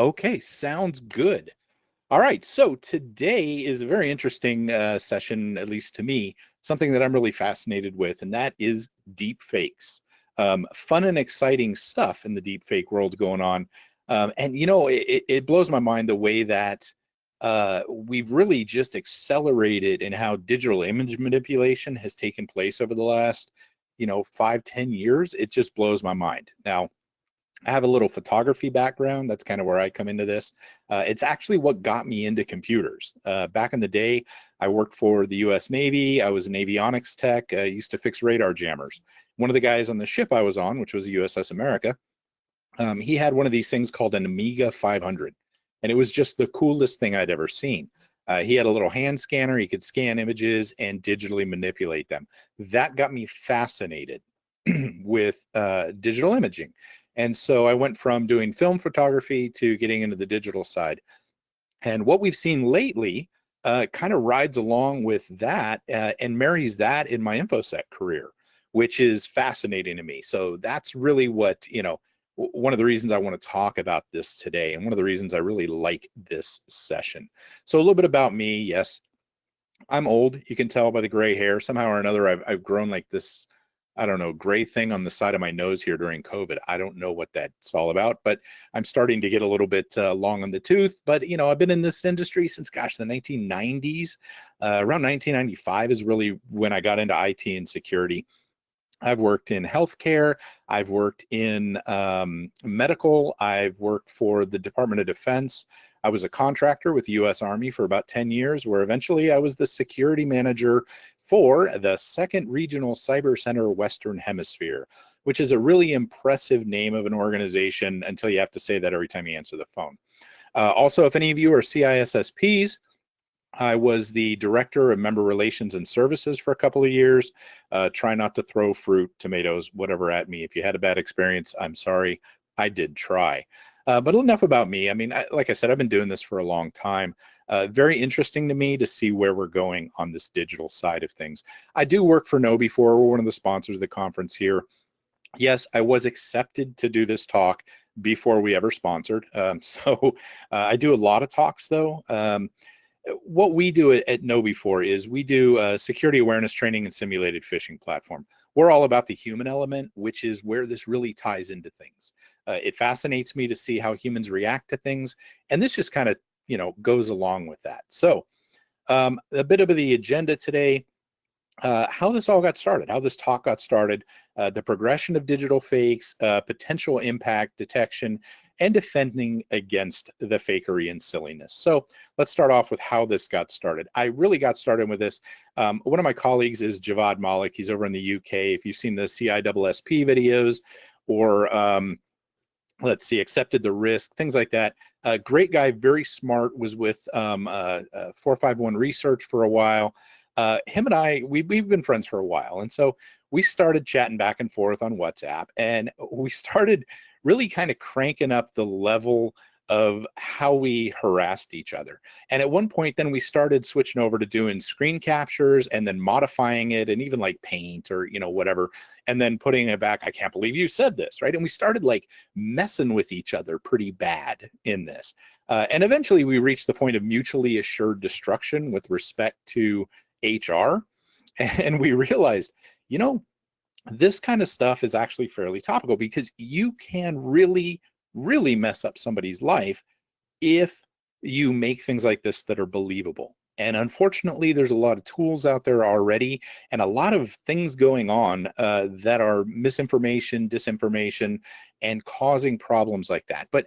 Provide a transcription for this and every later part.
Okay, sounds good. All right, so today is a very interesting session, at least to me, something that I'm really fascinated with, and that is deep fakes. Fun and exciting stuff in the deep fake world going on. And it blows my mind the way that we've really just accelerated in how digital image manipulation has taken place over the last, 5, 10 years. It just blows my mind. Now, I have a little photography background. That's kind of where I come into this. It's actually what got me into computers. Back in the day, I worked for the US Navy. I was an avionics tech. I used to fix radar jammers. One of the guys on the ship I was on, which was the USS America, he had one of these things called an Amiga 500. And it was just the coolest thing I'd ever seen. He had a little hand scanner. He could scan images and digitally manipulate them. That got me fascinated with digital imaging. And so I went from doing film photography to getting into the digital side. And what we've seen lately kind of rides along with that and marries that in my InfoSec career, which is fascinating to me. So that's really what, one of the reasons I want to talk about this today, and one of the reasons I really like this session. So a little bit about me. Yes, I'm old. You can tell by the gray hair. Somehow or another, I've grown like this, I don't know, gray thing on the side of my nose here during COVID. I don't know what that's all about, but I'm starting to get a little bit long on the tooth. But, I've been in this industry since, gosh, the 1990s. Around 1995 is really when I got into IT and security. I've worked in healthcare. I've worked in medical. I've worked for the Department of Defense. I was a contractor with the U.S. Army for about 10 years, where eventually I was the security manager for the 2nd Regional Cyber Center Western Hemisphere, which is a really impressive name of an organization until you have to say that every time you answer the phone. Also, if any of you are CISSPs, I was the director of member relations and services for a couple of years. Try not to throw fruit, tomatoes, whatever at me. If you had a bad experience, I'm sorry. I did try. But enough about me. I mean, like I said, I've been doing this for a long time. Very interesting to me to see where we're going on this digital side of things. I do work for KnowBe4. We're one of the sponsors of the conference here. Yes, I was accepted to do this talk before we ever sponsored. So I do a lot of talks, though. What we do at KnowBe4 is we do security awareness training and simulated phishing platform. We're all about the human element, which is where this really ties into things. It fascinates me to see how humans react to things, and this just kind of goes along with that. So a bit of the agenda today. How this all got started, how this talk got started, the progression of digital fakes, potential impact detection, and defending against the fakery and silliness. So let's start off with how this got started. I really got started with this. One of my colleagues is Javad Malik. He's over in the UK. If you've seen the CISSP videos or let's see, accepted the risk, things like that. Great guy, very smart, was with 451 Research for a while. Him and I, we've been friends for a while. And so we started chatting back and forth on WhatsApp, and we started really kind of cranking up the level of how we harassed each other. And at one point, then we started switching over to doing screen captures and then modifying it, and even like paint or, whatever, and then putting it back. I can't believe you said this, right? And we started like messing with each other pretty bad in this. And eventually we reached the point of mutually assured destruction with respect to HR. And we realized, this kind of stuff is actually fairly topical because you can really, really mess up somebody's life if you make things like this that are believable. And unfortunately, there's a lot of tools out there already and a lot of things going on that are misinformation, disinformation, and causing problems like that. But,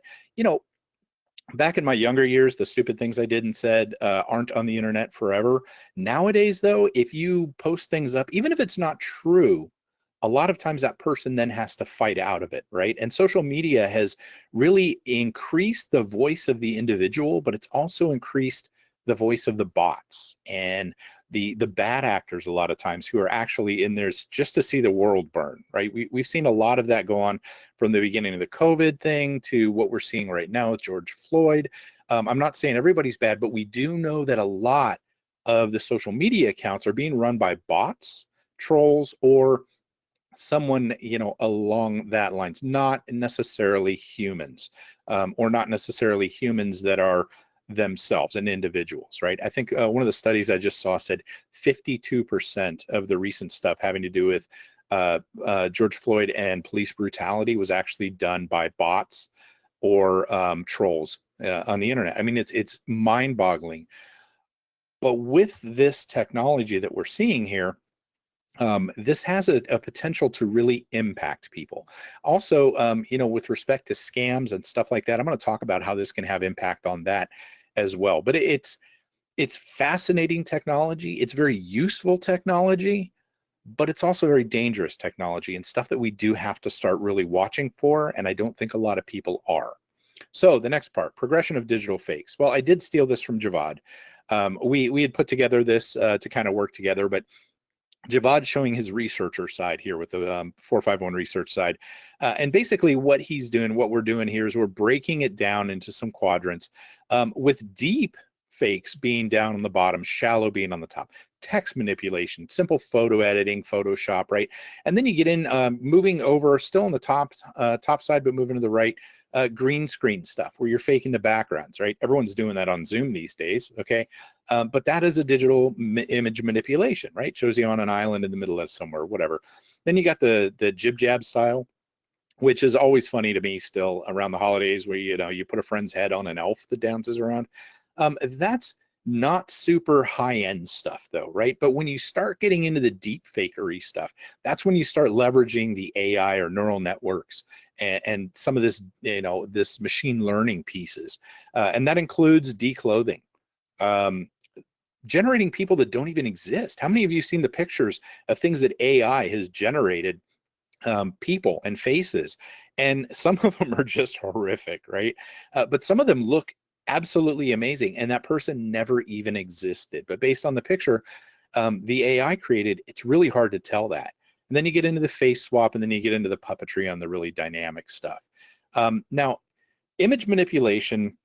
back in my younger years, the stupid things I did and said aren't on the internet forever. Nowadays, though, if you post things up, even if it's not true, a lot of times that person then has to fight out of it, right? And social media has really increased the voice of the individual, but it's also increased the voice of the bots and the bad actors a lot of times who are actually in there just to see the world burn, right? We've seen a lot of that go on from the beginning of the COVID thing to what we're seeing right now with George Floyd. I'm not saying everybody's bad, but we do know that a lot of the social media accounts are being run by bots, trolls, or someone, along that lines, not necessarily humans, or not necessarily humans that are themselves and individuals, right? I think one of the studies I just saw said 52% of the recent stuff having to do with George Floyd and police brutality was actually done by bots or trolls on the internet. I mean, it's mind-boggling. But with this technology that we're seeing here, this has a potential to really impact people. Also, with respect to scams and stuff like that, I'm going to talk about how this can have impact on that as well. But it's fascinating technology. It's very useful technology, but it's also very dangerous technology and stuff that we do have to start really watching for. And I don't think a lot of people are. So the next part, progression of digital fakes. Well, I did steal this from Javad. We had put together this to kind of work together, but Javad's showing his researcher side here with the 451 research side. And basically what he's doing, what we're doing here is we're breaking it down into some quadrants, with deep fakes being down on the bottom, shallow being on the top, text manipulation, simple photo editing, Photoshop, right? And then you get in moving over, still on the top side, but moving to the right, green screen stuff where you're faking the backgrounds, right? Everyone's doing that on Zoom these days, okay? But that is a digital image manipulation, right? Shows you on an island in the middle of somewhere, whatever. Then you got the jib jab style, which is always funny to me still around the holidays, where you put a friend's head on an elf that dances around. That's not super high-end stuff though, right? But when you start getting into the deep fakery stuff, that's when you start leveraging the AI or neural networks and some of this, this machine learning pieces. And that includes declothing, generating people that don't even exist. How many of you have seen the pictures of things that AI has generated, people and faces? And some of them are just horrific, right? But some of them look absolutely amazing, and that person never even existed. But based on the picture the AI created, it's really hard to tell that. And then you get into the face swap, and then you get into the puppetry on the really dynamic stuff. Now, image manipulation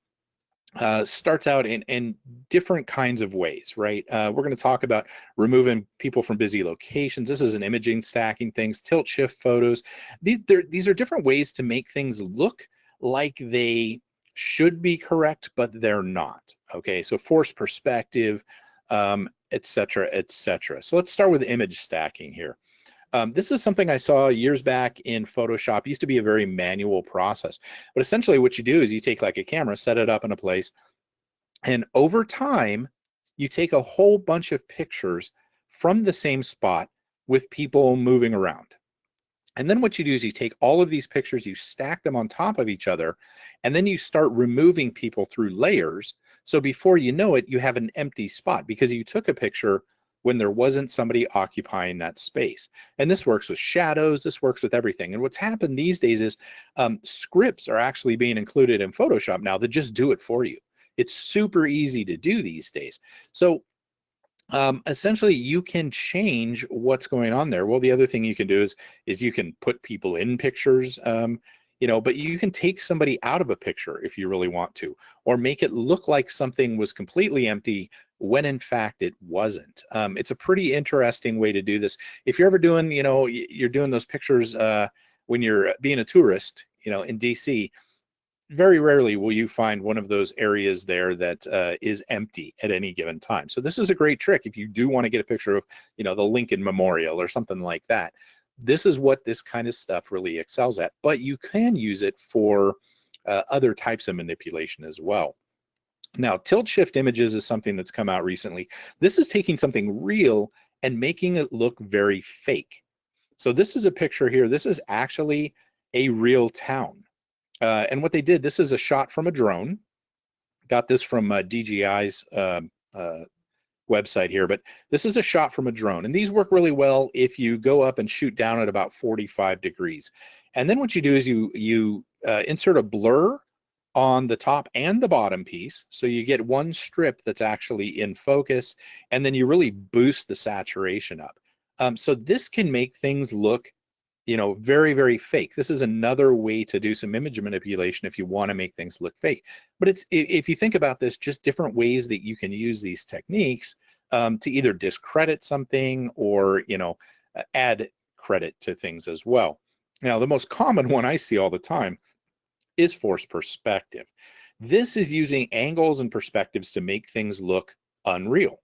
starts out in different kinds of ways, right? We're going to talk about removing people from busy locations. This is an imaging, stacking things, tilt shift photos. These are different ways to make things look like they should be correct, but they're not. Okay, so forced perspective, et cetera, et cetera. So let's start with image stacking here. This is something I saw years back in Photoshop. It used to be a very manual process, but essentially what you do is you take like a camera, set it up in a place, and over time, you take a whole bunch of pictures from the same spot with people moving around. And then what you do is you take all of these pictures, you stack them on top of each other, and then you start removing people through layers. So before you know it, you have an empty spot because you took a picture when there wasn't somebody occupying that space. And this works with shadows, this works with everything. And what's happened these days is scripts are actually being included in Photoshop now that just do it for you. It's super easy to do these days. So essentially you can change what's going on there. Well, the other thing you can do is you can put people in pictures, but you can take somebody out of a picture if you really want to, or make it look like something was completely empty when in fact it wasn't. It's a pretty interesting way to do this. If you're ever doing, you're doing those pictures when you're being a tourist, in DC, very rarely will you find one of those areas there that is empty at any given time. So this is a great trick if you do want to get a picture of, the Lincoln Memorial or something like that. This is what this kind of stuff really excels at, but you can use it for other types of manipulation as well. Now, tilt shift images is something that's come out recently. This is taking something real and making it look very fake. So this is a picture here. This is actually a real town. And what they did, this is a shot from a drone. Got this from DJI's website here, but this is a shot from a drone. And these work really well if you go up and shoot down at about 45 degrees. And then what you do is you insert a blur on the top and the bottom piece. So you get one strip that's actually in focus, and then you really boost the saturation up. So this can make things look very, very fake. This is another way to do some image manipulation if you want to make things look fake. But if you think about this, just different ways that you can use these techniques to either discredit something or, add credit to things as well. Now, the most common one I see all the time is forced perspective. This is using angles and perspectives to make things look unreal,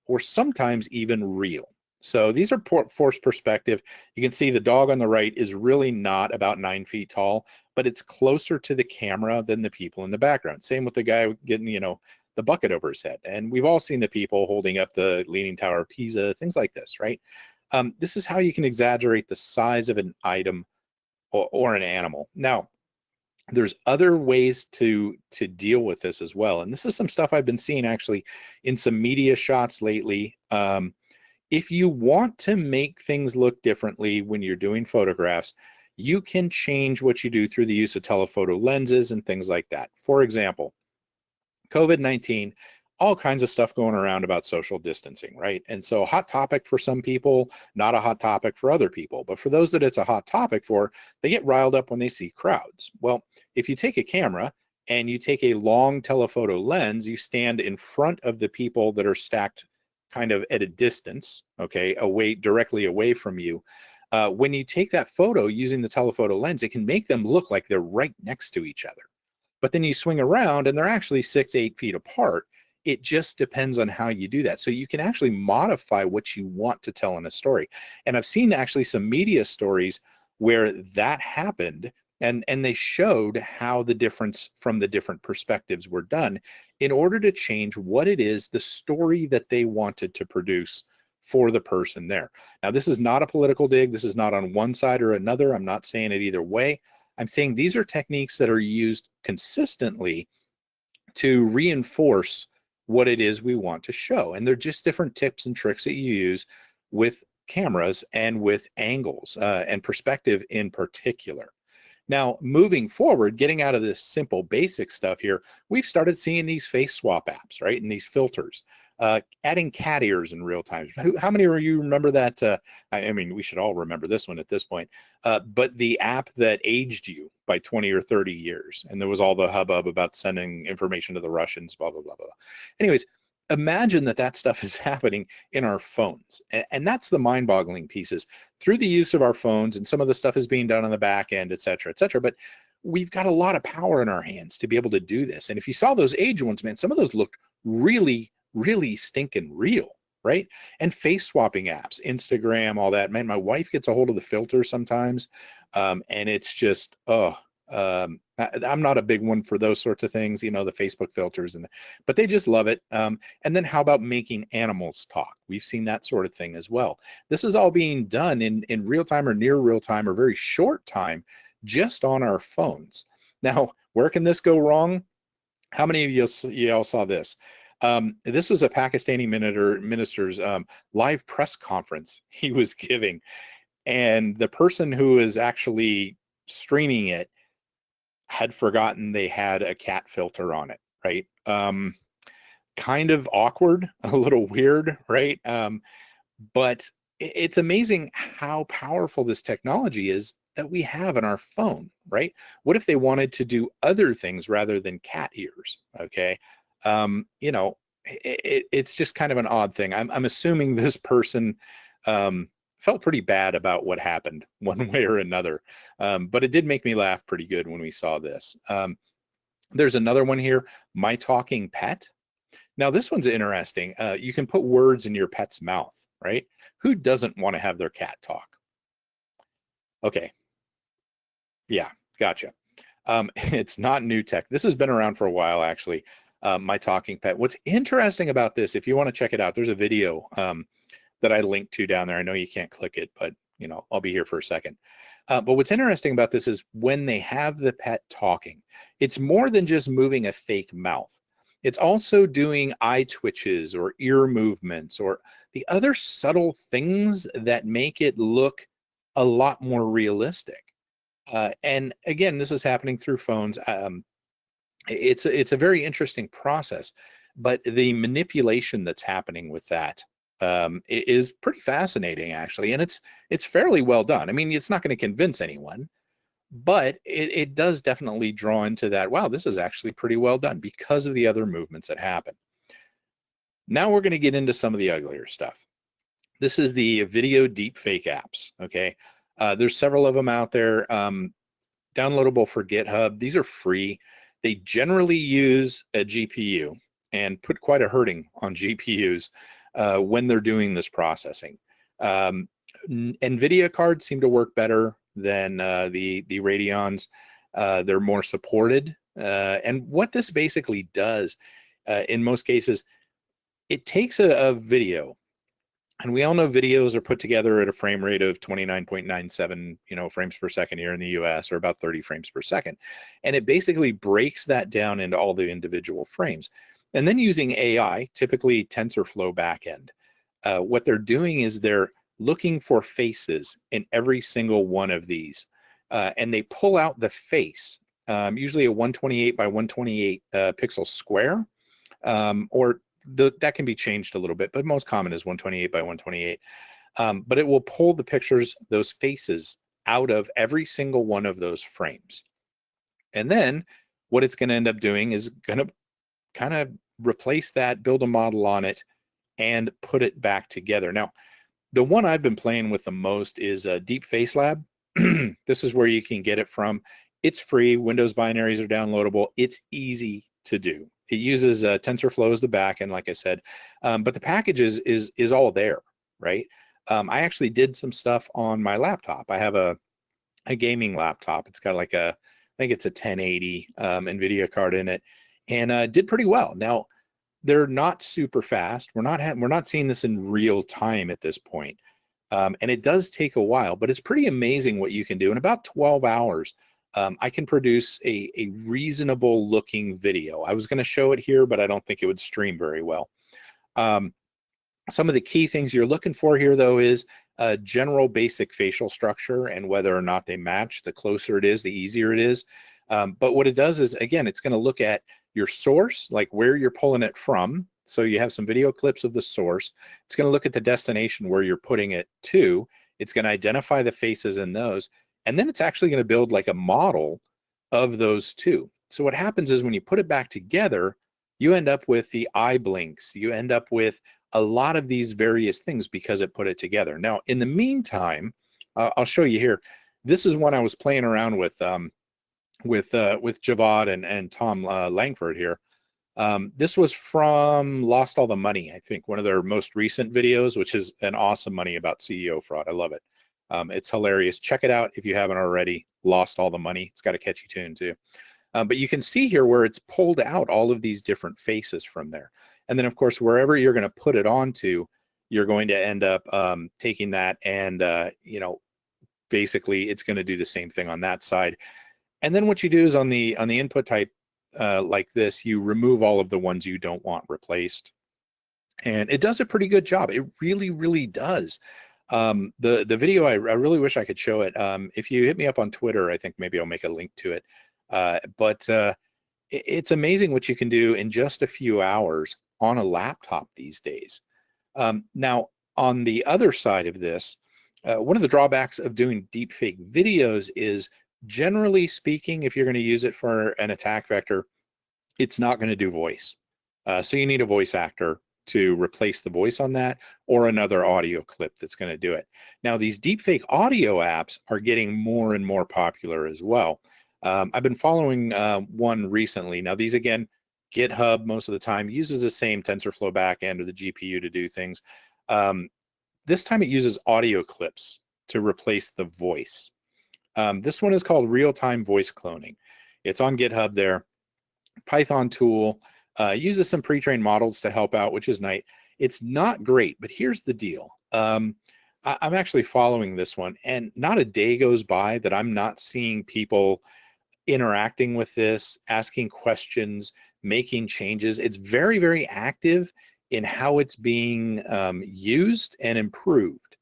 or sometimes even real. So these are forced perspective. You can see the dog on the right is really not about 9 feet tall, but it's closer to the camera than the people in the background. Same with the guy getting, the bucket over his head. And we've all seen the people holding up the Leaning Tower of Pisa, things like this, right? This is how you can exaggerate the size of an item or an animal. Now, there's other ways to deal with this as well. And this is some stuff I've been seeing actually in some media shots lately. If you want to make things look differently when you're doing photographs, you can change what you do through the use of telephoto lenses and things like that. For example, COVID-19, all kinds of stuff going around about social distancing, right? And so a hot topic for some people, not a hot topic for other people. But for those that it's a hot topic for, they get riled up when they see crowds. Well, if you take a camera and you take a long telephoto lens, you stand in front of the people that are stacked kind of at a distance, okay, directly away from you. When you take that photo using the telephoto lens, it can make them look like they're right next to each other. But then you swing around and they're actually 6-8 feet apart. It just depends on how you do that. So you can actually modify what you want to tell in a story. And I've seen actually some media stories where that happened, and they showed how the difference from the different perspectives were done in order to change what it is, the story that they wanted to produce for the person there. Now, this is not a political dig. This is not on one side or another. I'm not saying it either way. I'm saying these are techniques that are used consistently to reinforce what it is we want to show. And they're just different tips and tricks that you use with cameras and with angles and perspective in particular. Now, moving forward, getting out of this simple basic stuff here, we've started seeing these face swap apps, right? And these filters, adding cat ears in real time. How many of you remember that? I mean, we should all remember this one at this point, but the app that aged you by 20 or 30 years. And there was all the hubbub about sending information to the Russians, blah, blah, blah, blah. Anyways, imagine that stuff is happening in our phones. And that's the mind-boggling pieces. Through the use of our phones, and some of the stuff is being done on the back end, et cetera, but we've got a lot of power in our hands to be able to do this. And if you saw those age ones, man, some of those looked really, really stinking real, right? And face swapping apps, Instagram, all that, man, my wife gets a hold of the filter sometimes, and it's just, I'm not a big one for those sorts of things, the Facebook filters, but they just love it. And then how about making animals talk? We've seen that sort of thing as well. This is all being done in real time or near real time or very short time, just on our phones. Now, where can this go wrong? How many of you all saw this? This was a Pakistani minister's live press conference he was giving, and the person who is actually streaming it had forgotten they had a cat filter on it, right? Kind of awkward, a little weird, right? But it's amazing how powerful this technology is that we have in our phone, right? What if they wanted to do other things rather than cat ears? Okay. It's just kind of an odd thing. I'm assuming this person felt pretty bad about what happened one way or another. But it did make me laugh pretty good when we saw this. There's another one here, My Talking Pet. Now, this one's interesting. You can put words in your pet's mouth, right? Who doesn't want to have their cat talk? Okay. Yeah, gotcha. It's not new tech. This has been around for a while, actually. My Talking Pet. What's interesting about this, if you want to check it out, there's a video that I linked to down there. I know you can't click it, but I'll be here for a second. But what's interesting about this is when they have the pet talking, it's more than just moving a fake mouth. It's also doing eye twitches or ear movements or the other subtle things that make it look a lot more realistic. And again, this is happening through phones. It's a very interesting process, but the manipulation that's happening with that is pretty fascinating, actually, and it's fairly well done. I mean, it's not going to convince anyone, but it does definitely draw into that. Wow, this is actually pretty well done because of the other movements that happen. Now we're going to get into some of the uglier stuff. This is the video deepfake apps. Okay, there's several of them out there, downloadable for GitHub. These are free. They generally use a GPU and put quite a hurting on GPUs when they're doing this processing. NVIDIA cards seem to work better than the Radeons. They're more supported. And what this basically does, in most cases, it takes a video, and we all know videos are put together at a frame rate of 29.97, frames per second here in the US, or about 30 frames per second. And it basically breaks that down into all the individual frames. And then using AI, typically TensorFlow backend, what they're doing is they're looking for faces in every single one of these. And they pull out the face, usually a 128 by 128 pixel square, or that can be changed a little bit, but most common is 128 by 128. But it will pull the pictures, those faces, out of every single one of those frames. And then what it's going to end up doing is going to kind of replace that, build a model on it, and put it back together. Now, the one I've been playing with the most is Deepfakes Lab. This is where you can get it from. It's free. Windows binaries are downloadable. It's easy to do. It uses TensorFlow as the backend, like I said, but the package is all there, right? I actually did some stuff on my laptop. I have a gaming laptop. It's got like I think it's a 1080 NVIDIA card in it, and did pretty well. Now, they're not super fast. We're not seeing this in real time at this point, and it does take a while, but it's pretty amazing what you can do in about 12 hours. I can produce a reasonable looking video. I was going to show it here, but I don't think it would stream very well. Some of the key things you're looking for here, though, is a general basic facial structure and whether or not they match. The closer it is, the easier it is. But what it does is, again, it's going to look at your source, like where you're pulling it from. So you have some video clips of the source. It's going to look at the destination where you're putting it to. It's going to identify the faces in those. And then it's actually going to build like a model of those two. So what happens is when you put it back together, you end up with the eye blinks. You end up with a lot of these various things because it put it together. Now, in the meantime, I'll show you here. This is one I was playing around with Javad and Tom Langford here. This was from Lost All the Money, I think, one of their most recent videos, which is an awesome money about CEO fraud. I love it. It's hilarious. Check it out if you haven't already. Lost All the Money. It's got a catchy tune too. But you can see here where it's pulled out all of these different faces from there. And then, of course, wherever you're going to put it onto, you're going to end up taking that and, basically it's going to do the same thing on that side. And then what you do is on the input type like this, you remove all of the ones you don't want replaced. And it does a pretty good job. It really, really does. The video, I really wish I could show it. If you hit me up on Twitter, I think maybe I'll make a link to it. But it's amazing what you can do in just a few hours on a laptop these days. Now, on the other side of this, one of the drawbacks of doing deepfake videos is, generally speaking, if you're going to use it for an attack vector, it's not going to do voice. So you need a voice actor to replace the voice on that, or another audio clip that's going to do it. Now, these deepfake audio apps are getting more and more popular as well. I've been following one recently. Now, these, again, GitHub most of the time uses the same TensorFlow backend or the GPU to do things. This time it uses audio clips to replace the voice. This one is called real-time voice cloning. It's on GitHub there. Python tool, uses some pre-trained models to help out, which is nice. It's not great, but here's the deal. I'm actually following this one, and not a day goes by that I'm not seeing people interacting with this, asking questions, making changes. It's very, very active in how it's being used and improved.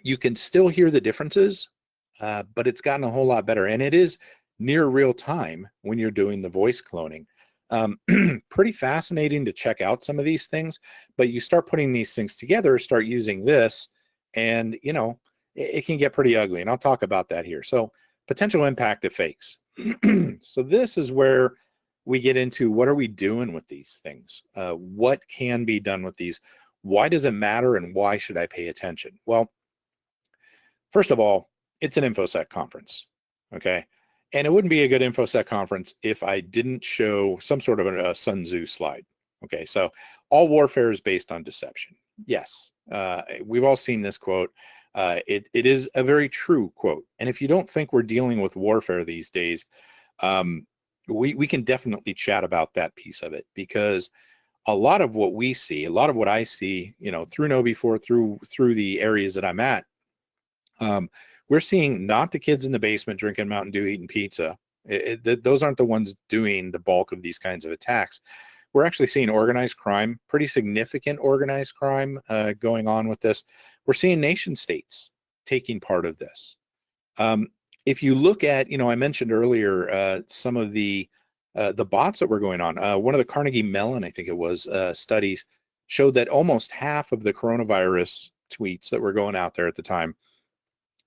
You can still hear the differences, but it's gotten a whole lot better, and it is near real time when you're doing the voice cloning. Pretty fascinating to check out some of these things, but you start putting these things together, start using this, and it can get pretty ugly, and I'll talk about that here. So, potential impact of fakes. So this is where we get into what are we doing with these things? What can be done with these? Why does it matter, and why should I pay attention? Well, first of all, it's an InfoSec conference, okay? And it wouldn't be a good InfoSec conference if I didn't show some sort of a Sun Tzu slide, okay? So all warfare is based on deception. Yes, we've all seen this quote. It is a very true quote. And if you don't think we're dealing with warfare these days, we can definitely chat about that piece of it, because a lot of what we see, a lot of what I see, through KnowBe4, through the areas that I'm at, we're seeing not the kids in the basement drinking Mountain Dew, eating pizza. Those aren't the ones doing the bulk of these kinds of attacks. We're actually seeing organized crime, pretty significant organized crime going on with this. We're seeing nation states taking part of this. If you look at, I mentioned earlier some of the bots that were going on. One of the Carnegie Mellon, I think it was, studies showed that almost half of the coronavirus tweets that were going out there at the time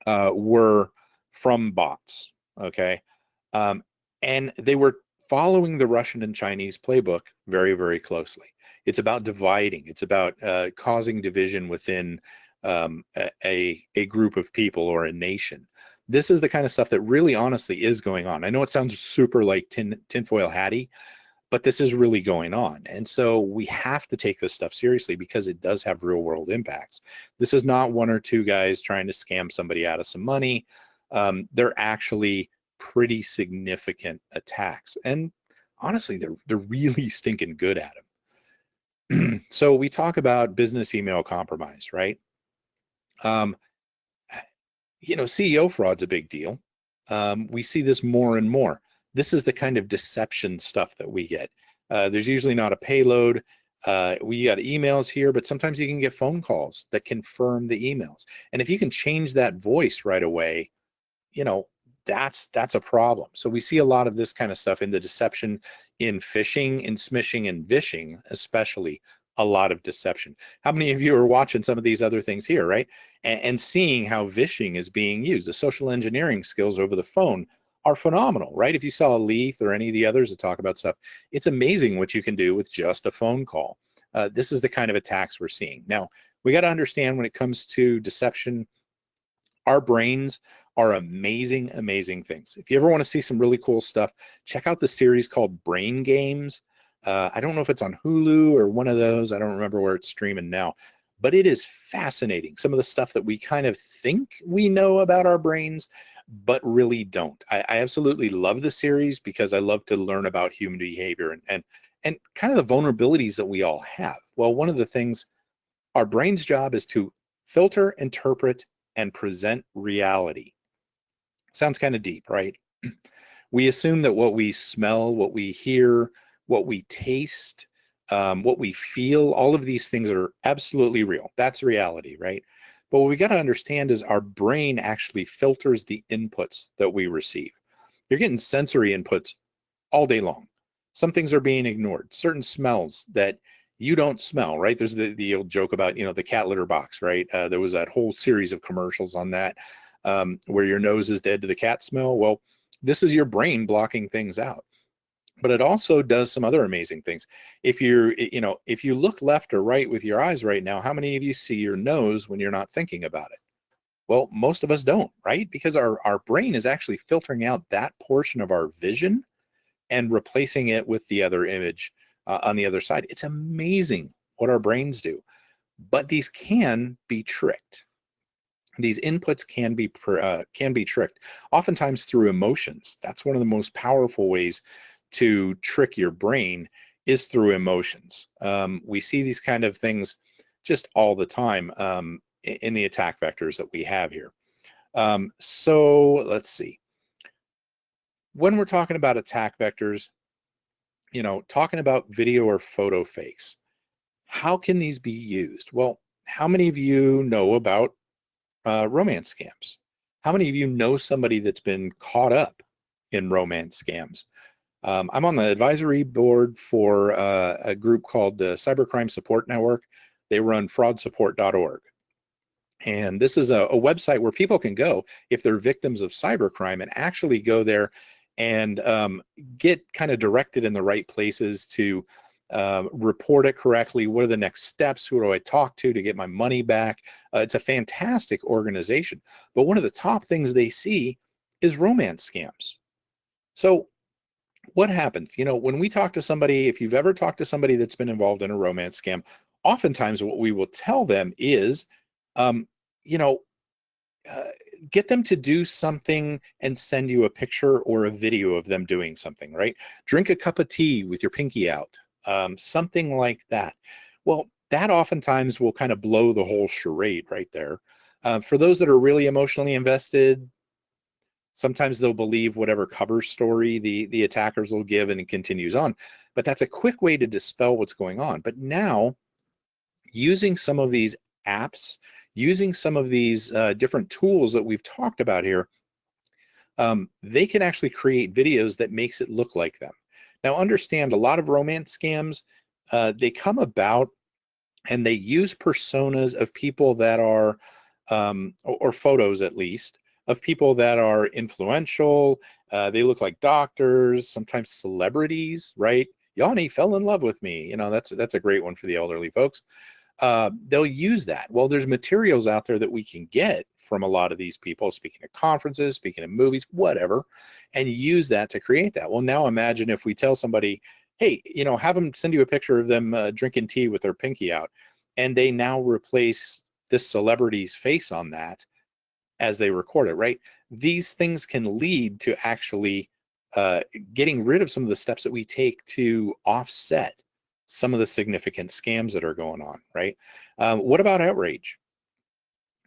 were from bots, okay? And they were following the Russian and Chinese playbook very, very closely. It's about dividing. It's about causing division within a group of people or a nation. This is the kind of stuff that really honestly is going on. I know it sounds super like tinfoil hatty, but this is really going on. And so we have to take this stuff seriously, because it does have real world impacts. This is not one or two guys trying to scam somebody out of some money. They're actually pretty significant attacks. And honestly, they're really stinking good at them. So we talk about business email compromise, right? CEO fraud's a big deal. We see this more and more. This is the kind of deception stuff that we get. There's usually not a payload. We got emails here, but sometimes you can get phone calls that confirm the emails. And if you can change that voice right away, that's a problem. So we see a lot of this kind of stuff in the deception, in phishing, in smishing, and vishing, especially. A lot of deception. How many of you are watching some of these other things here, right? And seeing how vishing is being used? The social engineering skills over the phone are phenomenal, right? If you saw Leith or any of the others that talk about stuff, it's amazing what you can do with just a phone call. This is the kind of attacks we're seeing. Now, we got to understand, when it comes to deception, our brains are amazing, amazing things. If you ever want to see some really cool stuff, check out the series called Brain Games. I don't know if it's on Hulu or one of those. I don't remember where it's streaming now, but it is fascinating. Some of the stuff that we kind of think we know about our brains, but really don't. I absolutely love the series, because I love to learn about human behavior and kind of the vulnerabilities that we all have. Well, one of the things, our brain's job is to filter, interpret, and present reality. Sounds kind of deep, right? We assume that what we smell, what we hear, what we taste, what we feel, all of these things are absolutely real. That's reality, right? But what we got to understand is our brain actually filters the inputs that we receive. You're getting sensory inputs all day long. Some things are being ignored. Certain smells that you don't smell, right? There's the old joke about, the cat litter box, right? There was that whole series of commercials on that, where your nose is dead to the cat smell. Well, this is your brain blocking things out. But it also does some other amazing things. If you look left or right with your eyes right now, how many of you see your nose when you're not thinking about it? Well, most of us don't, right? Because our brain is actually filtering out that portion of our vision and replacing it with the other image on the other side. It's amazing what our brains do. But these can be tricked. These inputs can be tricked, oftentimes through emotions. That's one of the most powerful ways to trick your brain, is through emotions. We see these kind of things just all the time in the attack vectors that we have here. So let's see. When we're talking about attack vectors, talking about video or photo fakes, how can these be used? Well, how many of you know about romance scams? How many of you know somebody that's been caught up in romance scams? I'm on the advisory board for a group called the Cybercrime Support Network. They run fraudsupport.org. And this is a website where people can go if they're victims of cybercrime, and actually go there and get kind of directed in the right places to report it correctly. What are the next steps? Who do I talk to get my money back? It's a fantastic organization. But one of the top things they see is romance scams. So what happens? When we talk to somebody, if you've ever talked to somebody that's been involved in a romance scam, oftentimes what we will tell them is, um, you know, uh, get them to do something and send you a picture or a video of them doing something, right? Drink a cup of tea with your pinky out, something like that. Well, that oftentimes will kind of blow the whole charade right there. For those that are really emotionally invested, sometimes they'll believe whatever cover story the attackers will give, and it continues on. But that's a quick way to dispel what's going on. But now, using some of these apps, using some of these different tools that we've talked about here, they can actually create videos that makes it look like them. Now, understand, a lot of romance scams, they come about and they use personas of people that are, or photos at least, of people that are influential. They look like doctors, sometimes celebrities, right? Yanni fell in love with me. That's a great one for the elderly folks. They'll use that. Well, there's materials out there that we can get from a lot of these people, speaking of conferences, speaking of movies, whatever, and use that to create that. Well, now imagine if we tell somebody, hey, have them send you a picture of them drinking tea with their pinky out, and they now replace this celebrity's face on that as they record it, right? These things can lead to actually getting rid of some of the steps that we take to offset some of the significant scams that are going on, right? What about outrage?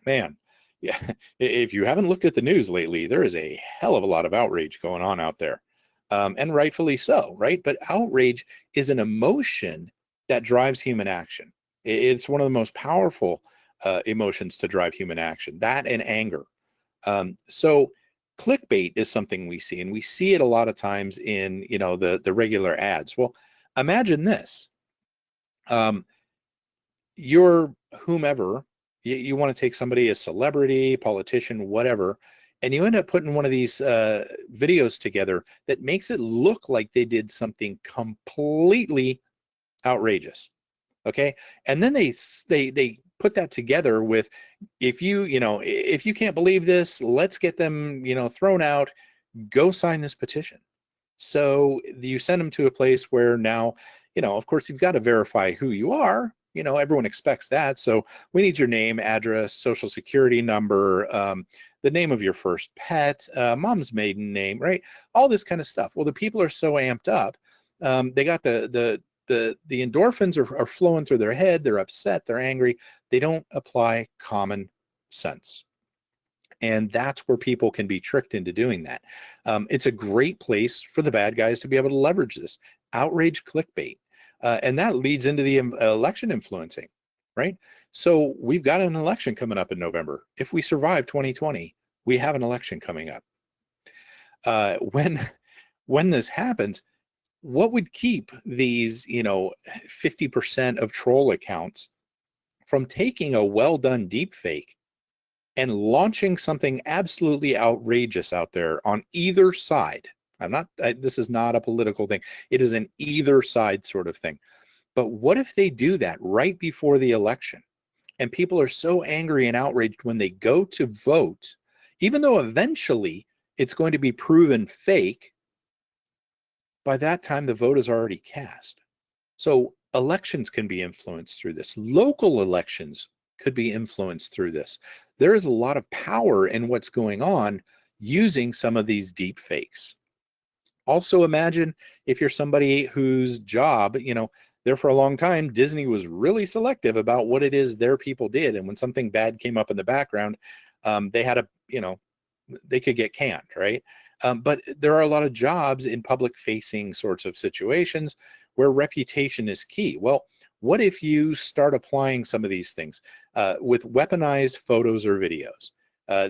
Man, yeah, if you haven't looked at the news lately, there is a hell of a lot of outrage going on out there, and rightfully so, right? But outrage is an emotion that drives human action. It's one of the most powerful emotions to drive human action, that and anger. So clickbait is something we see, and we see it a lot of times in the regular ads. Well, imagine this. You're whomever, you want to take somebody, a celebrity, politician, whatever, and you end up putting one of these videos together that makes it look like they did something completely outrageous. Okay, and then they put that together with, if you can't believe this, let's get them thrown out. Go sign this petition. So you send them to a place where now, of course, you've got to verify who you are. Everyone expects that. So we need your name, address, social security number, the name of your first pet, mom's maiden name, right? All this kind of stuff. Well, the people are so amped up. They got the endorphins are flowing through their head. They're upset. They're angry. They don't apply common sense. And that's where people can be tricked into doing that. It's a great place for the bad guys to be able to leverage this outrage clickbait. And that leads into the election influencing, right? So we've got an election coming up in November. If we survive 2020, we have an election coming up. When this happens, what would keep these 50% of troll accounts from taking a well done deep fake and launching something absolutely outrageous out there on either side? This is not a political thing. It is an either side sort of thing. But what if they do that right before the election, and people are so angry and outraged when they go to vote, even though eventually it's going to be proven fake, by that time the vote is already cast. So elections can be influenced through this. Local elections could be influenced through this. There is a lot of power in what's going on using some of these deep fakes. Also, imagine if you're somebody whose job, there for a long time, Disney was really selective about what it is their people did. And when something bad came up in the background, they had they could get canned, right? But there are a lot of jobs in public facing sorts of situations where reputation is key. Well, what if you start applying some of these things with weaponized photos or videos?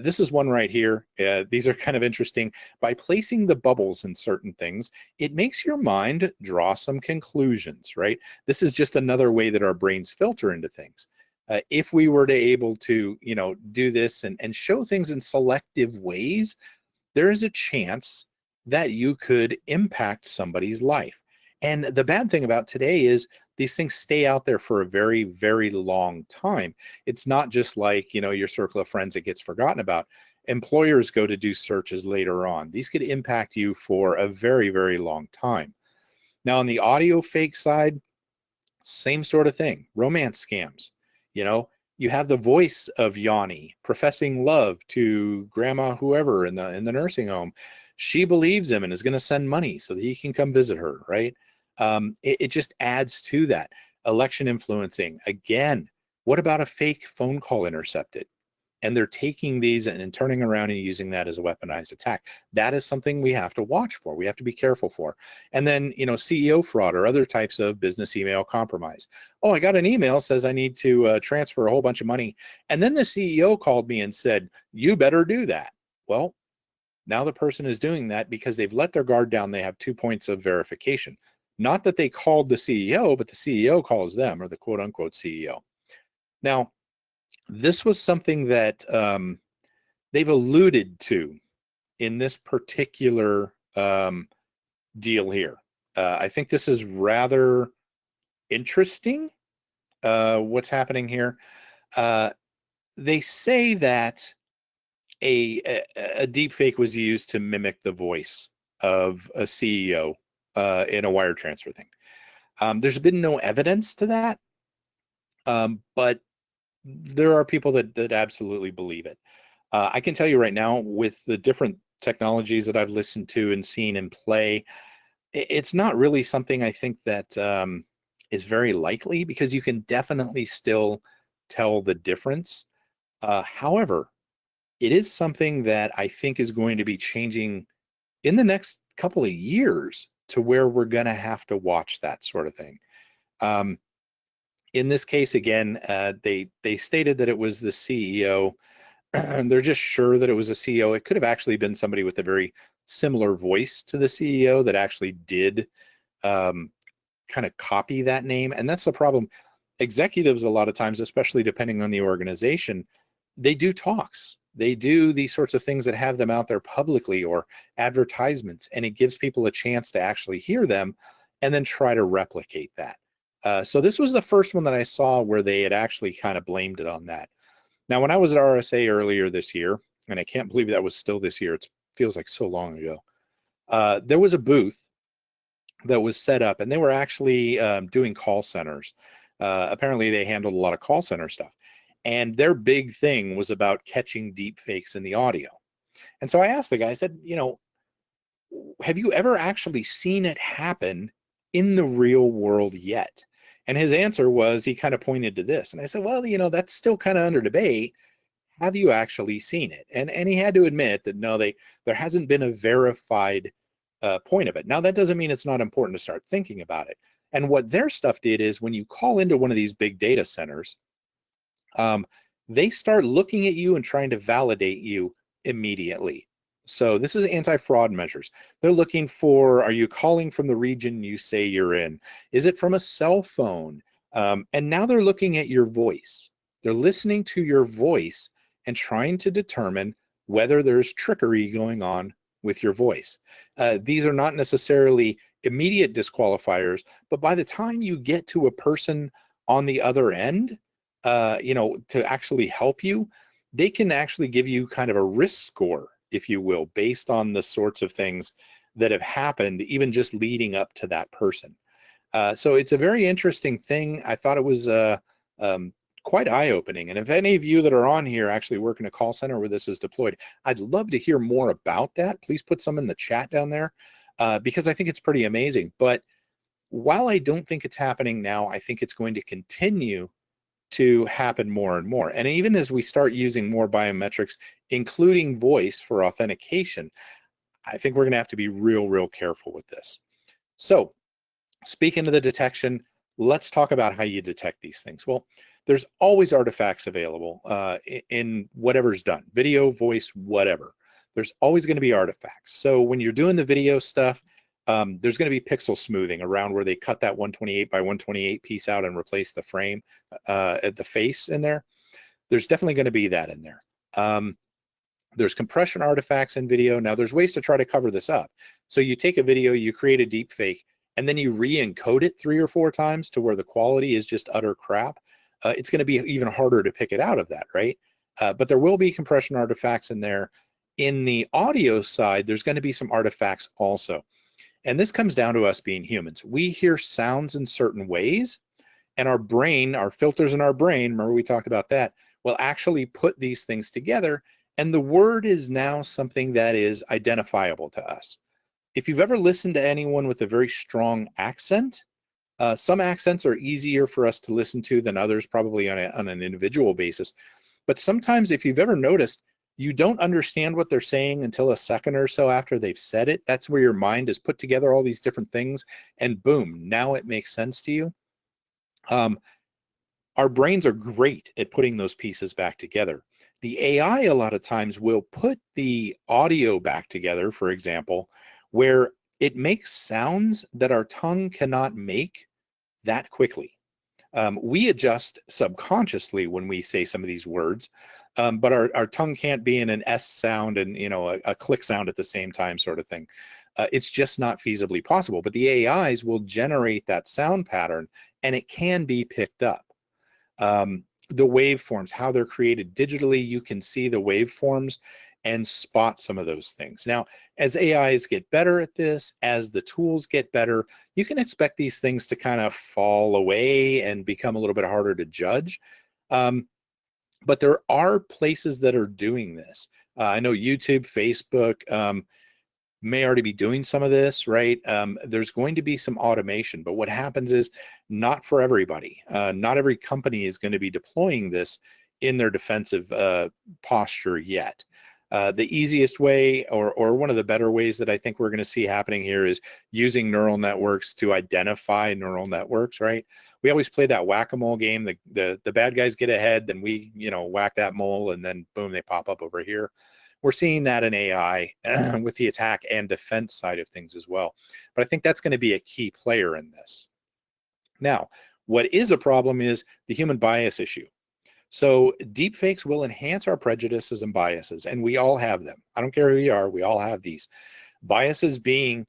This is one right here. These are kind of interesting. By placing the bubbles in certain things, it makes your mind draw some conclusions, right? This is just another way that our brains filter into things. If we were to able to, do this and show things in selective ways, there is a chance that you could impact somebody's life. And the bad thing about today is these things stay out there for a very, very long time. It's not just like, your circle of friends that gets forgotten about. Employers go to do searches later on. These could impact you for a very, very long time. Now, on the audio fake side, same sort of thing. Romance scams. You know, you have the voice of Yanni professing love to grandma whoever in the nursing home. She believes him and is going to send money so that he can come visit her, right? It just adds to that. Election influencing. Again, what about a fake phone call intercepted? And they're taking these and turning around and using that as a weaponized attack. That is something we have to watch for. We have to be careful for. And then, CEO fraud or other types of business email compromise. Oh, I got an email says I need to transfer a whole bunch of money. And then the CEO called me and said, you better do that. Well, now the person is doing that because they've let their guard down. They have 2 points of verification. Not that they called the CEO, but the CEO calls them, or the quote unquote CEO. Now, this was something that they've alluded to in this particular deal here. I think this is rather interesting, what's happening here. They say that a deep fake was used to mimic the voice of a CEO in a wire transfer thing. There's been no evidence to that, but there are people that absolutely believe it. I can tell you right now, with the different technologies that I've listened to and seen in play, it's not really something I think that is very likely, because you can definitely still tell the difference. However, it is something that I think is going to be changing in the next couple of years, to where we're going to have to watch that sort of thing. In this case, again, they stated that it was the CEO. They're just sure that it was a CEO. It could have actually been somebody with a very similar voice to the CEO that actually did kind of copy that name. And that's the problem. Executives, a lot of times, especially depending on the organization, they do talks. They do these sorts of things that have them out there publicly, or advertisements, and it gives people a chance to actually hear them and then try to replicate that. So this was the first one that I saw where they had actually kind of blamed it on that. Now, when I was at RSA earlier this year, and I can't believe that was still this year, it feels like so long ago, there was a booth that was set up, and they were actually doing call centers. Apparently, they handled a lot of call center stuff. And their big thing was about catching deep fakes in the audio. And so I asked the guy, I said, have you ever actually seen it happen in the real world yet? And his answer was, he kind of pointed to this. And I said, well, that's still kind of under debate. Have you actually seen it? And he had to admit that no, there hasn't been a verified point of it. Now, that doesn't mean it's not important to start thinking about it. And what their stuff did is, when you call into one of these big data centers, they start looking at you and trying to validate you immediately. So this is anti-fraud measures. They're looking for, are you calling from the region you say you're in? Is it from a cell phone? And now they're looking at your voice. They're listening to your voice and trying to determine whether there's trickery going on with your voice. These are not necessarily immediate disqualifiers, but by the time you get to a person on the other end, to actually help you, they can actually give you kind of a risk score, if you will, based on the sorts of things that have happened, even just leading up to that person. So it's a very interesting thing. I thought it was quite eye-opening. And if any of you that are on here actually work in a call center where this is deployed, I'd love to hear more about that. Please put some in the chat down there, because I think it's pretty amazing. But while I don't think it's happening now, I think it's going to continue to happen more and more. And even as we start using more biometrics, including voice for authentication, I think we're going to have to be real careful with this. So speaking of the detection, let's talk about how you detect these things. Well, there's always artifacts available in whatever's done, video, voice, whatever. There's always going to be artifacts. So when you're doing the video stuff, there's going to be pixel smoothing around where they cut that 128 by 128 piece out and replace the frame at the face in there. There's definitely going to be that in there. There's compression artifacts in video. Now, there's ways to try to cover this up. So you take a video, you create a deep fake, and then you re-encode it 3 or 4 times to where the quality is just utter crap, it's going to be even harder to pick it out of that, right? But there will be compression artifacts in there. In the audio side, there's going to be some artifacts also. And this comes down to us being humans. We hear sounds in certain ways, and our brain, our filters in our brain, remember we talked about that, will actually put these things together, and the word is now something that is identifiable to us. If you've ever listened to anyone with a very strong accent, some accents are easier for us to listen to than others, probably on an individual basis. But sometimes, if you've ever noticed, you don't understand what they're saying until a second or so after they've said it. That's where your mind has put together all these different things, and boom, now it makes sense to you. Our brains are great at putting those pieces back together. The AI a lot of times will put the audio back together, for example, where it makes sounds that our tongue cannot make that quickly. We adjust subconsciously when we say some of these words, but our tongue can't be in an S sound and a click sound at the same time, sort of thing. It's just not feasibly possible. But the AIs will generate that sound pattern, and it can be picked up. The waveforms, how they're created digitally, you can see the waveforms and spot some of those things. Now, as AIs get better at this, as the tools get better, you can expect these things to kind of fall away and become a little bit harder to judge. But there are places that are doing this. I know YouTube, Facebook may already be doing some of this, right? There's going to be some automation, but what happens is not for everybody. Not every company is going to be deploying this in their defensive posture yet. The easiest way, or one of the better ways that I think we're going to see happening here, is using neural networks to identify neural networks, right? We always play that whack-a-mole game. The bad guys get ahead, then we whack that mole, and then boom, they pop up over here. We're seeing that in AI with the attack and defense side of things as well. But I think that's going to be a key player in this. Now, what is a problem is the human bias issue. So deepfakes will enhance our prejudices and biases, and we all have them. I don't care who you are, we all have these. Biases being,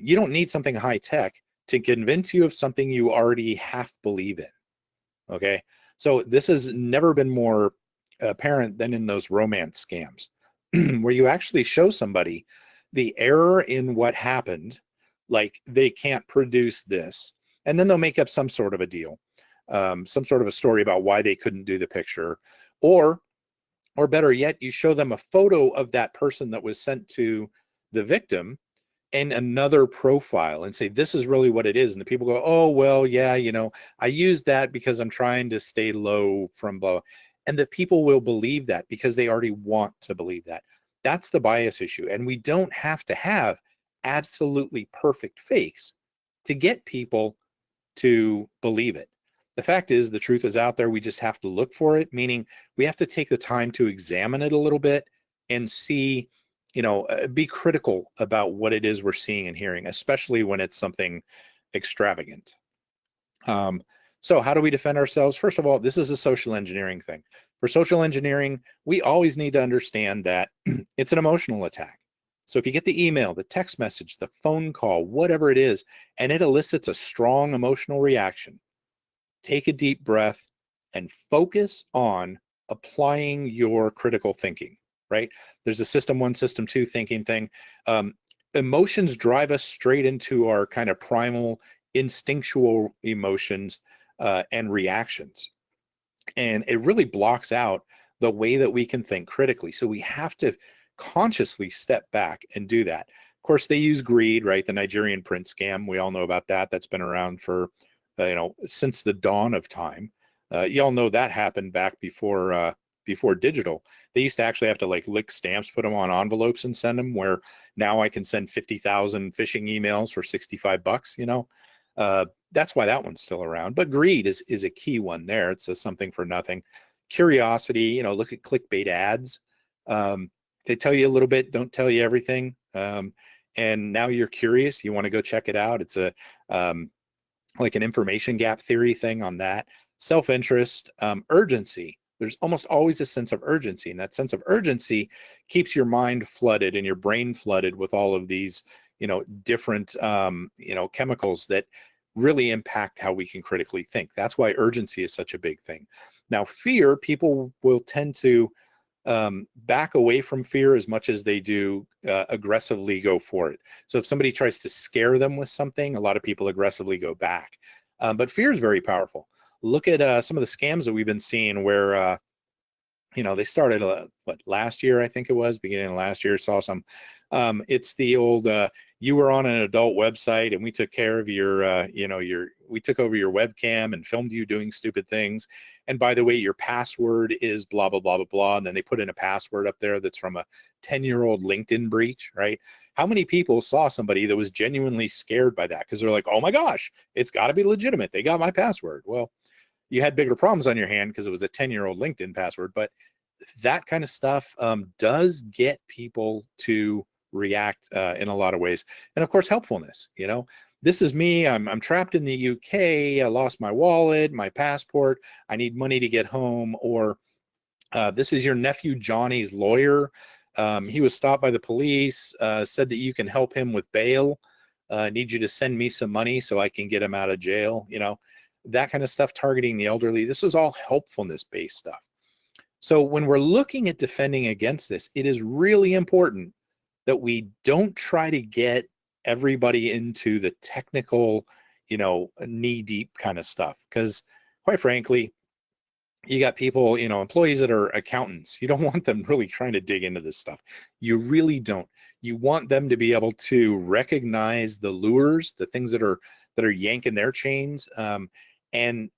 you don't need something high tech to convince you of something you already half believe in, okay? So this has never been more apparent than in those romance scams, where you actually show somebody the error in what happened, like they can't produce this, and then they'll make up some sort of a deal. Some sort of a story about why they couldn't do the picture, or better yet, you show them a photo of that person that was sent to the victim and another profile and say, this is really what it is. And the people go, oh, well, yeah, I used that because I'm trying to stay low from blah. And the people will believe that because they already want to believe that. That's the bias issue. And we don't have to have absolutely perfect fakes to get people to believe it. The fact is, the truth is out there. We just have to look for it, meaning we have to take the time to examine it a little bit and see, be critical about what it is we're seeing and hearing, especially when it's something extravagant. So how do we defend ourselves? First of all, this is a social engineering thing. For social engineering, we always need to understand that it's an emotional attack. So if you get the email, the text message, the phone call, whatever it is, and it elicits a strong emotional reaction, take a deep breath and focus on applying your critical thinking, right? There's a system 1, system 2 thinking thing. Emotions drive us straight into our kind of primal instinctual emotions and reactions. And it really blocks out the way that we can think critically. So we have to consciously step back and do that. Of course, they use greed, right? The Nigerian print scam. We all know about that. That's been around for, since the dawn of time. Y'all know that happened back before digital. They used to actually have to lick stamps, put them on envelopes and send them, where now I can send 50,000 phishing emails for $65, that's why that one's still around. But greed is a key one there. It's a something for nothing. Curiosity, look at clickbait ads. They tell you a little bit, don't tell you everything. And now you're curious, you want to go check it out. It's a like an information gap theory thing on that. Self-interest, urgency. There's almost always a sense of urgency, and that sense of urgency keeps your mind flooded and your brain flooded with all of these, different, chemicals that really impact how we can critically think. That's why urgency is such a big thing. Now, fear, people will tend to back away from fear as much as they do aggressively go for it. So if somebody tries to scare them with something, a lot of people aggressively go back. But fear is very powerful. Look at some of the scams that we've been seeing where, they started last year, I think it was beginning of last year. Saw some. It's the old you were on an adult website and we took care of your we took over your webcam and filmed you doing stupid things. And by the way, your password is blah blah blah blah blah. And then they put in a password up there that's from a 10-year-old LinkedIn breach, right? How many people saw somebody that was genuinely scared by that because they're like, oh my gosh, it's got to be legitimate. They got my password. Well, you had bigger problems on your hand because it was a 10-year-old LinkedIn password. But that kind of stuff does get people to react in a lot of ways. And of course, helpfulness. This is me. I'm trapped in the UK. I lost my wallet, my passport. I need money to get home. Or this is your nephew Johnny's lawyer. He was stopped by the police, said that you can help him with bail. Need you to send me some money so I can get him out of jail. That kind of stuff, targeting the elderly. This is all helpfulness-based stuff. So when we're looking at defending against this, it is really important that we don't try to get everybody into the technical, knee-deep kind of stuff. Because quite frankly, you got people, employees that are accountants. You don't want them really trying to dig into this stuff. You really don't. You want them to be able to recognize the lures, the things that are yanking their chains, and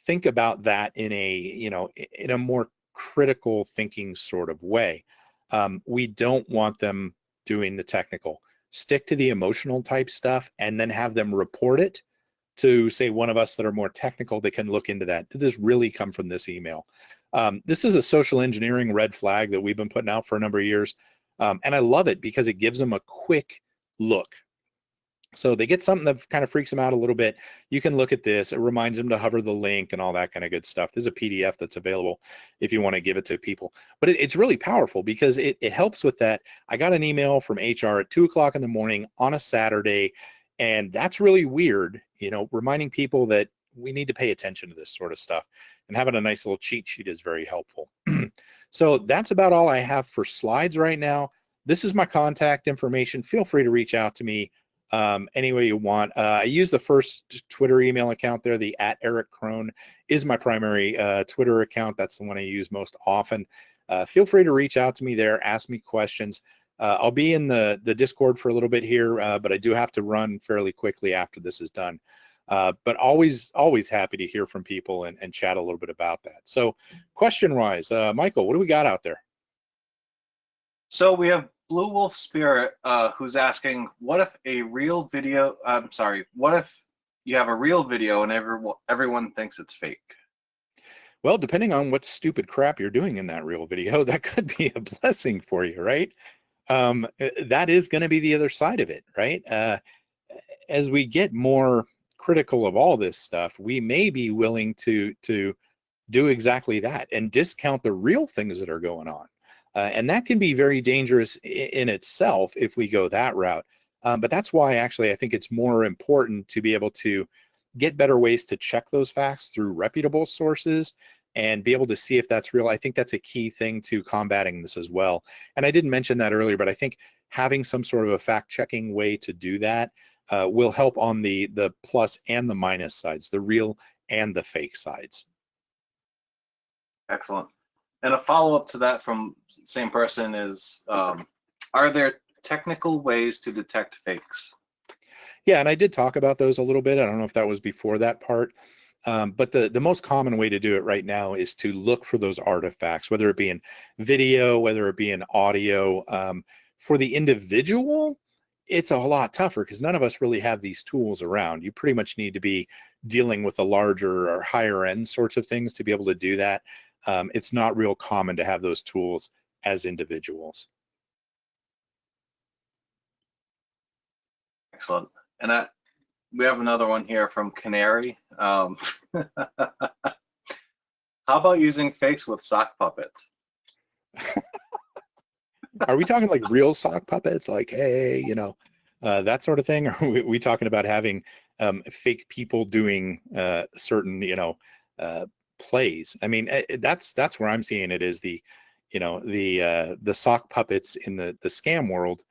think about that in a more critical thinking sort of way. We don't want them doing the technical. Stick to the emotional type stuff and then have them report it to, say, one of us that are more technical that can look into that. Did this really come from this email? This is a social engineering red flag that we've been putting out for a number of years. And I love it because it gives them a quick look. So they get something that kind of freaks them out a little bit. You can look at this. It reminds them to hover the link and all that kind of good stuff. There's a PDF that's available if you want to give it to people. But it's really powerful because it helps with that. I got an email from HR at 2 o'clock in the morning on a Saturday, and that's really weird, reminding people that we need to pay attention to this sort of stuff. And having a nice little cheat sheet is very helpful. So that's about all I have for slides right now. This is my contact information. Feel free to reach out to me any way you want. I use the first Twitter email account there. The @Erich Kron is my primary Twitter account. That's the one I use most often. Feel free to reach out to me there, ask me questions. I'll be in the Discord for a little bit here, but I do have to run fairly quickly after this is done. But always happy to hear from people and chat a little bit about that. So question-wise, Michael, what do we got out there? So we have Blue Wolf Spirit, who's asking, what if a real video, what if you have a real video and everyone thinks it's fake? Well, depending on what stupid crap you're doing in that real video, that could be a blessing for you, right? That is going to be the other side of it, right? As we get more critical of all this stuff, we may be willing to do exactly that and discount the real things that are going on. And that can be very dangerous in itself if we go that route. But that's why actually I think it's more important to be able to get better ways to check those facts through reputable sources and be able to see if that's real. I think that's a key thing to combating this as well. And I didn't mention that earlier, but I think having some sort of a fact-checking way to do that will help on the plus and the minus sides, the real and the fake sides. Excellent. And a follow-up to that from the same person is, are there technical ways to detect fakes? Yeah, and I did talk about those a little bit. I don't know if that was before that part. But the most common way to do it right now is to look for those artifacts, whether it be in video, whether it be in audio. For the individual, it's a lot tougher because none of us really have these tools around. You pretty much need to be dealing with the larger or higher end sorts of things to be able to do that. It's not real common to have those tools as individuals. Excellent. And we have another one here from Canary. How about using fakes with sock puppets? Are we talking like real sock puppets? Like, hey, that sort of thing? Or are we talking about having fake people doing certain, plays? I mean, that's where I'm seeing it, is the, the sock puppets in the scam world,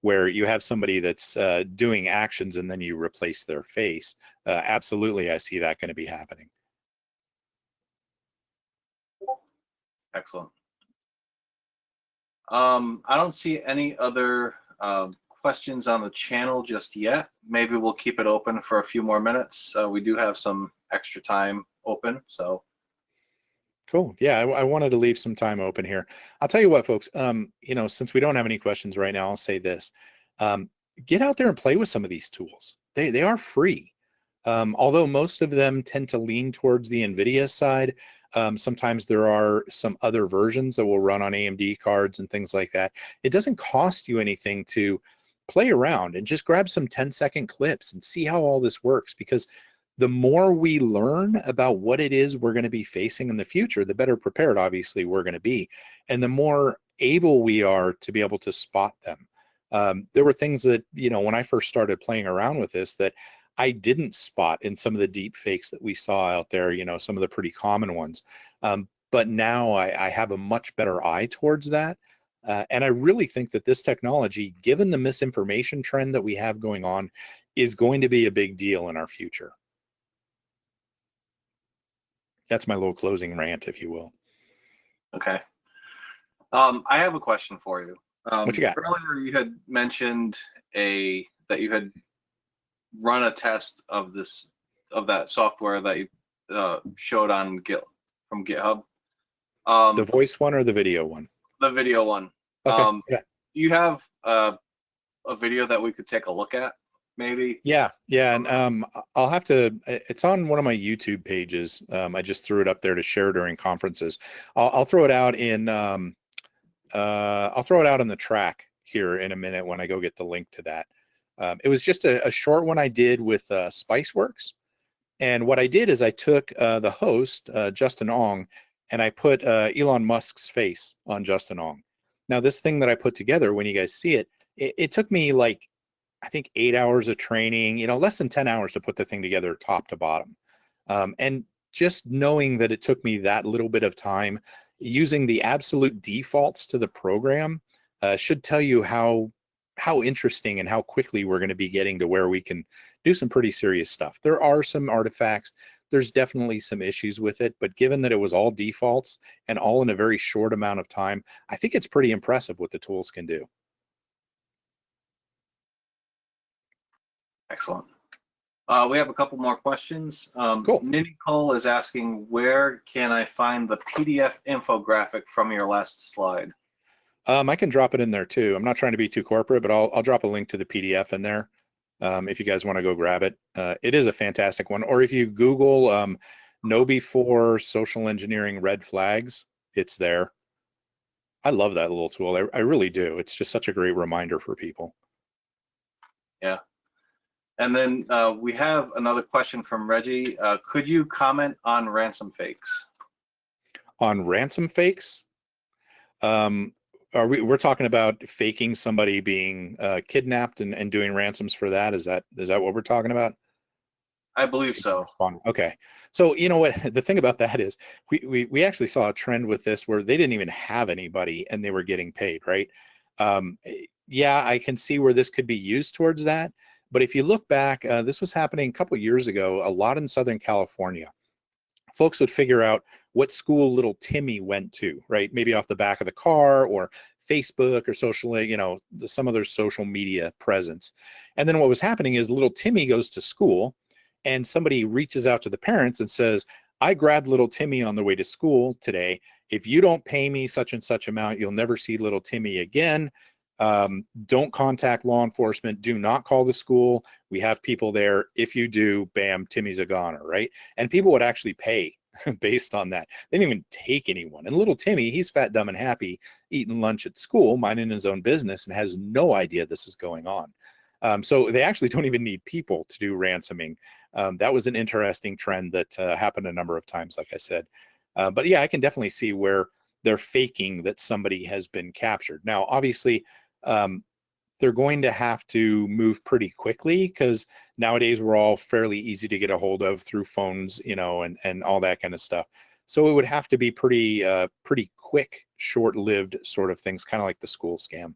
where you have somebody that's doing actions and then you replace their face. Absolutely, I see that going to be happening. Excellent. I don't see any other questions on the channel just yet. Maybe we'll keep it open for a few more minutes. We do have some extra time open, so. Cool. Yeah, I wanted to leave some time open here. I'll tell you what, folks, since we don't have any questions right now, I'll say this. Get out there and play with some of these tools. They are free. Although most of them tend to lean towards the NVIDIA side, sometimes there are some other versions that will run on AMD cards and things like that. It doesn't cost you anything to play around and just grab some 10-second clips and see how all this works, because the more we learn about what it is we're going to be facing in the future, the better prepared, obviously, we're going to be. And the more able we are to be able to spot them. There were things that, when I first started playing around with this, that I didn't spot in some of the deep fakes that we saw out there, some of the pretty common ones. But now I have a much better eye towards that. And I really think that this technology, given the misinformation trend that we have going on, is going to be a big deal in our future. That's my little closing rant, if you will. Okay. I have a question for you. What you got? Earlier, you had mentioned that you had run a test of that software that you showed on from GitHub. The voice one or the video one? The video one. Okay. Yeah. Do you have a video that we could take a look at, maybe? Yeah. And I'll have to. It's on one of my YouTube pages. I just threw it up there to share during conferences. I'll throw it out in. I'll throw it out in the track here in a minute when I go get the link to that. It was just a short one I did with Spiceworks. And what I did is I took the host, Justin Ong, and I put Elon Musk's face on Justin Ong. Now, this thing that I put together, when you guys see it, it took me like, I think 8 hours of training, less than 10 hours to put the thing together top to bottom. And just knowing that it took me that little bit of time, using the absolute defaults to the program should tell you how interesting and how quickly we're going to be getting to where we can do some pretty serious stuff. There are some artifacts. There's definitely some issues with it, but given that it was all defaults and all in a very short amount of time, I think it's pretty impressive what the tools can do. Excellent. We have a couple more questions. Cool. Nini Cole is asking, where can I find the PDF infographic from your last slide? I can drop it in there too. I'm not trying to be too corporate, but I'll drop a link to the PDF in there if you guys want to go grab it. It is a fantastic one. Or if you Google KnowBe4 social engineering red flags, it's there. I love that little tool. I really do. It's just such a great reminder for people. Yeah. And then we have another question from Reggie. Could you comment on ransom fakes? On ransom fakes? We're talking about faking somebody being kidnapped and doing ransoms for that? Is that what we're talking about? I believe so. Okay. So you know what, the thing about that is we actually saw a trend with this where they didn't even have anybody and they were getting paid, right? Yeah, I can see where this could be used towards that. But if you look back, this was happening a couple of years ago, a lot in Southern California. Folks would figure out what school little Timmy went to, right? Maybe off the back of the car or Facebook or socially, some other social media presence. And then what was happening is little Timmy goes to school and somebody reaches out to the parents and says, I grabbed little Timmy on the way to school today. If you don't pay me such and such amount, you'll never see little Timmy again. Don't contact law enforcement. Do not call the school. We have people there. If you do, bam, Timmy's a goner, right? And people would actually pay based on that. They didn't even take anyone. And little Timmy, he's fat, dumb, and happy, eating lunch at school, minding his own business, and has no idea this is going on. So they actually don't even need people to do ransoming. That was an interesting trend that happened a number of times, like I said. But yeah, I can definitely see where they're faking that somebody has been captured. Now, obviously, they're going to have to move pretty quickly, because nowadays we're all fairly easy to get a hold of through phones, you know, and all that kind of stuff. So it would have to be pretty quick, short-lived sort of things, kind of like the school scam.